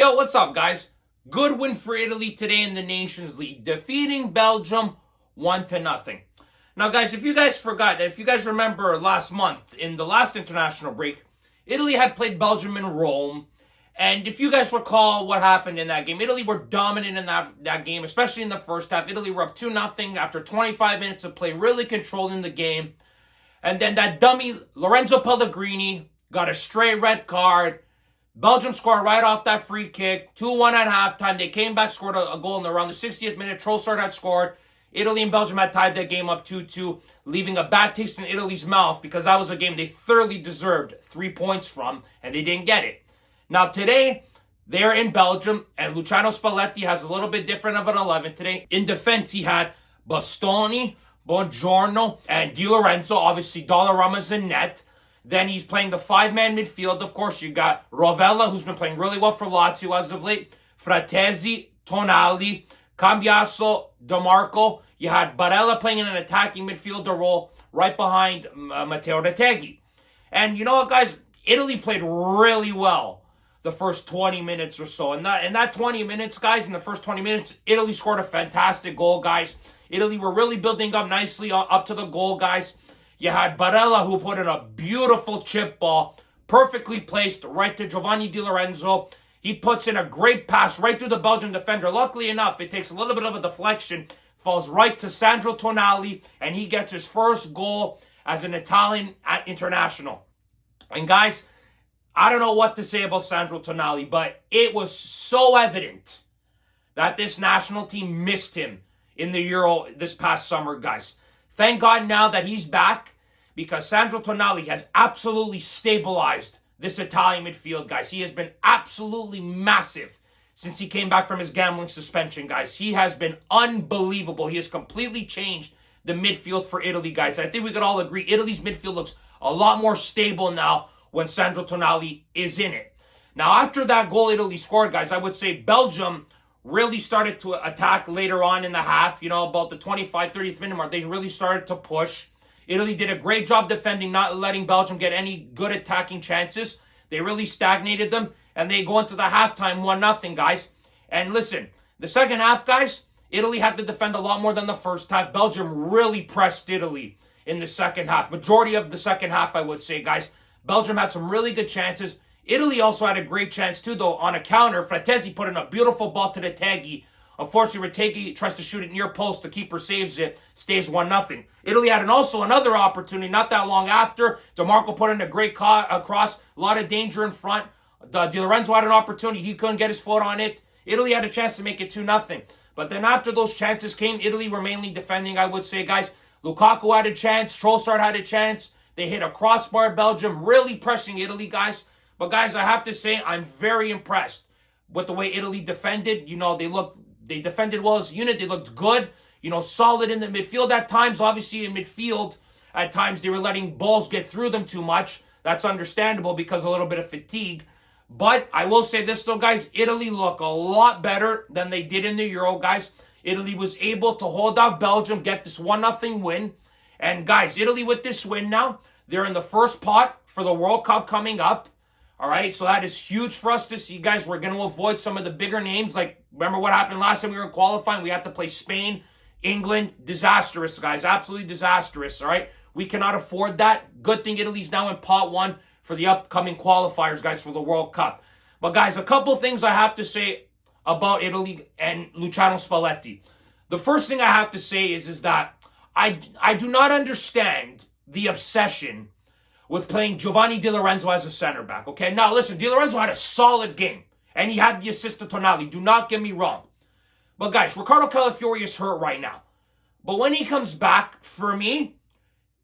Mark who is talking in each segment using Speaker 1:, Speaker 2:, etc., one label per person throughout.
Speaker 1: Yo, what's up, guys? Good win for Italy today in the Nations League, defeating Belgium 1-0. Now, guys, if you guys remember last month in the last international break, Italy had played Belgium in Rome. And if you guys recall what happened in that game, Italy were dominant in that game, especially in the first half. Italy were up 2-0 after 25 minutes of play, really controlling the game. And then that dummy Lorenzo Pellegrini got a straight red card. Belgium scored right off that free kick, 2-1 at halftime. They came back, scored a goal in around the 60th minute. Trossard had scored. Italy and Belgium had tied that game up 2-2, leaving a bad taste in Italy's mouth because that was a game they thoroughly deserved 3 points from, and they didn't get it. Now today, they're in Belgium, and Luciano Spalletti has a little bit different of an 11 today. In defense, he had Bastoni, Buongiorno, and Di Lorenzo. Obviously, Donnarumma's in net. Then he's playing the five-man midfield. Of course, you got Rovella, who's been playing really well for Lazio as of late. Fratesi, Tonali, Cambiaso, DeMarco. You had Barella playing in an attacking midfielder role right behind Matteo Retegui. And you know what, guys? Italy played really well the first 20 minutes or so. In that 20 minutes, guys, in the first 20 minutes, Italy scored a fantastic goal, guys. Italy were really building up nicely up to the goal, guys. You had Barella, who put in a beautiful chip ball, perfectly placed right to Giovanni Di Lorenzo. He puts in a great pass right through the Belgian defender. Luckily enough, it takes a little bit of a deflection, falls right to Sandro Tonali, and he gets his first goal as an Italian international. And guys, I don't know what to say about Sandro Tonali, but it was so evident that this national team missed him in the Euro this past summer, guys. Thank God now that he's back, because Sandro Tonali has absolutely stabilized this Italian midfield, guys. He has been absolutely massive since he came back from his gambling suspension, guys. He has been unbelievable. He has completely changed the midfield for Italy, guys. I think we could all agree Italy's midfield looks a lot more stable now when Sandro Tonali is in it. Now, after that goal Italy scored, guys, I would say Belgium really started to attack later on in the half, about the 25th, 30th minute mark. They really started to push. Italy did a great job defending, not letting Belgium get any good attacking chances. They really stagnated them, and they go into the halftime 1-0, guys. And listen, the second half, guys, Italy had to defend a lot more than the first half. Belgium really pressed Italy in the second half. Majority of the second half, I would say, guys. Belgium had some really good chances. Italy also had a great chance, too, though, on a counter. Fratesi put in a beautiful ball to Retegui. Unfortunately, Retegui tries to shoot it near post. The keeper saves it. Stays 1-0. Italy had also another opportunity not that long after. DeMarco put in a great cross. A lot of danger in front. Di Lorenzo had an opportunity. He couldn't get his foot on it. Italy had a chance to make it 2-0. But then after those chances came, Italy were mainly defending, I would say, guys. Lukaku had a chance. Trossard had a chance. They hit a crossbar. Belgium really pressing Italy, guys. But, guys, I have to say, I'm very impressed with the way Italy defended. They defended well as a unit. They looked good, solid in the midfield at times. Obviously, in midfield, at times, they were letting balls get through them too much. That's understandable because of a little bit of fatigue. But I will say this, though, guys. Italy look a lot better than they did in the Euro, guys. Italy was able to hold off Belgium, get this 1-0 win. And, guys, Italy with this win now, they're in the first pot for the World Cup coming up. All right, so that is huge for us to see, guys. We're going to avoid some of the bigger names. Like, remember what happened last time we were in qualifying? We had to play Spain, England. Disastrous, guys. Absolutely disastrous, all right? We cannot afford that. Good thing Italy's now in pot one for the upcoming qualifiers, guys, for the World Cup. But, guys, a couple things I have to say about Italy and Luciano Spalletti. The first thing I have to say is that I do not understand the obsession with playing Giovanni Di Lorenzo as a center back, okay? Now, listen, Di Lorenzo had a solid game, and he had the assist to Tonali. Do not get me wrong. But, guys, Riccardo Calafiori is hurt right now. But when he comes back, for me,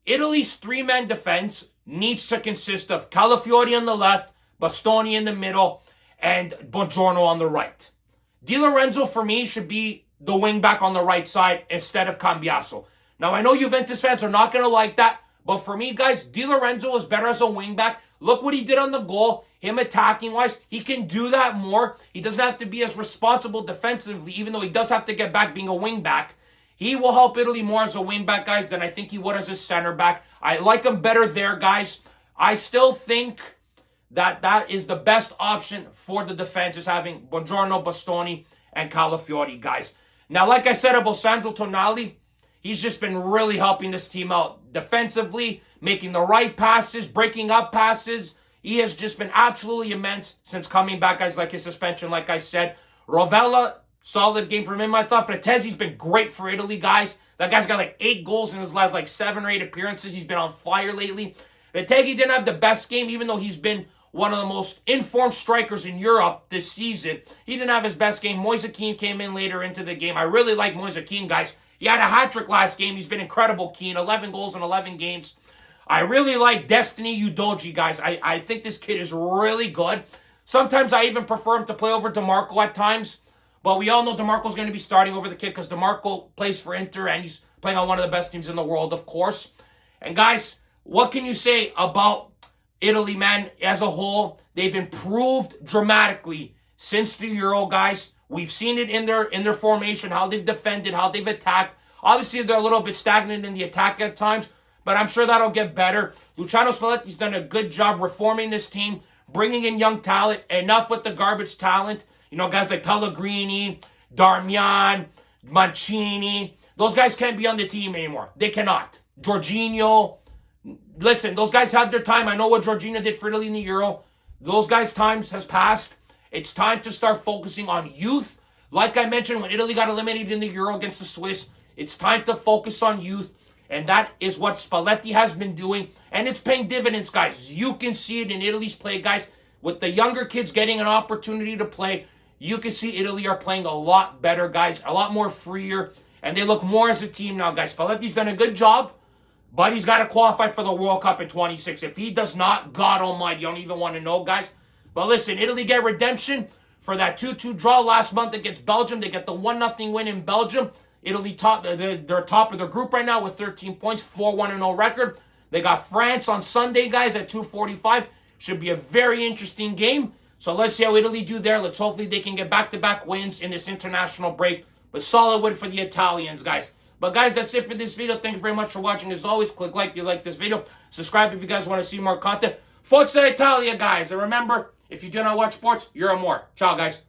Speaker 1: Italy's three-man defense needs to consist of Calafiori on the left, Bastoni in the middle, and Buongiorno on the right. Di Lorenzo, for me, should be the wing-back on the right side instead of Cambiaso. Now, I know Juventus fans are not going to like that, but for me, guys, Di Lorenzo is better as a wingback. Look what he did on the goal. Him attacking-wise, he can do that more. He doesn't have to be as responsible defensively, even though he does have to get back being a wingback. He will help Italy more as a wingback, guys, than I think he would as a center back. I like him better there, guys. I still think that is the best option for the defense, is having Buongiorno, Bastoni, and Calafiori, guys. Now, like I said about Sandro Tonali, he's just been really helping this team out defensively, making the right passes, breaking up passes. He has just been absolutely immense since coming back, guys, like his suspension, like I said. Rovella, solid game from him, I thought. Frattesi's been great for Italy, guys. That guy's got like 8 goals in his life, like 7 or 8 appearances. He's been on fire lately. Retegui didn't have the best game, even though he's been one of the most informed strikers in Europe this season. He didn't have his best game. Moise Kean came in later into the game. I really like Moise Kean, guys. He had a hat-trick last game. He's been incredible, Kean. 11 goals in 11 games. I really like Destiny Udogie, guys. I think this kid is really good. Sometimes I even prefer him to play over DeMarco at times. But we all know DeMarco's going to be starting over the kid because DeMarco plays for Inter and he's playing on one of the best teams in the world, of course. And guys, what can you say about Italy, man, as a whole? They've improved dramatically since the Euro, guys. We've seen it in their formation, how they've defended, how they've attacked. Obviously, they're a little bit stagnant in the attack at times, but I'm sure that'll get better. Luciano Spalletti's done a good job reforming this team, bringing in young talent. Enough with the garbage talent. You know, guys like Pellegrini, Darmian, Mancini. Those guys can't be on the team anymore. They cannot. Jorginho. Listen, those guys had their time. I know what Jorginho did for Italy in the Euro. Those guys' times has passed. It's time to start focusing on youth. Like I mentioned, when Italy got eliminated in the Euro against the Swiss, it's time to focus on youth. And that is what Spalletti has been doing. And it's paying dividends, guys. You can see it in Italy's play, guys. With the younger kids getting an opportunity to play, you can see Italy are playing a lot better, guys. A lot more freer. And they look more as a team now, guys. Spalletti's done a good job. But he's got to qualify for the World Cup in 26. If he does not, God almighty, you don't even want to know, guys. But listen, Italy get redemption for that 2-2 draw last month against Belgium. They get the 1-0 win in Belgium. Italy they're top of their group right now with 13 points, 4-1-0 record. They got France on Sunday, guys, at 2:45. Should be a very interesting game. So let's see how Italy do there. Let's hopefully they can get back-to-back wins in this international break. But solid win for the Italians, guys. But guys, that's it for this video. Thank you very much for watching. As always, click like if you like this video. Subscribe if you guys want to see more content. Forza Italia, guys. And remember, if you do not watch sports, you're a more. Ciao, guys.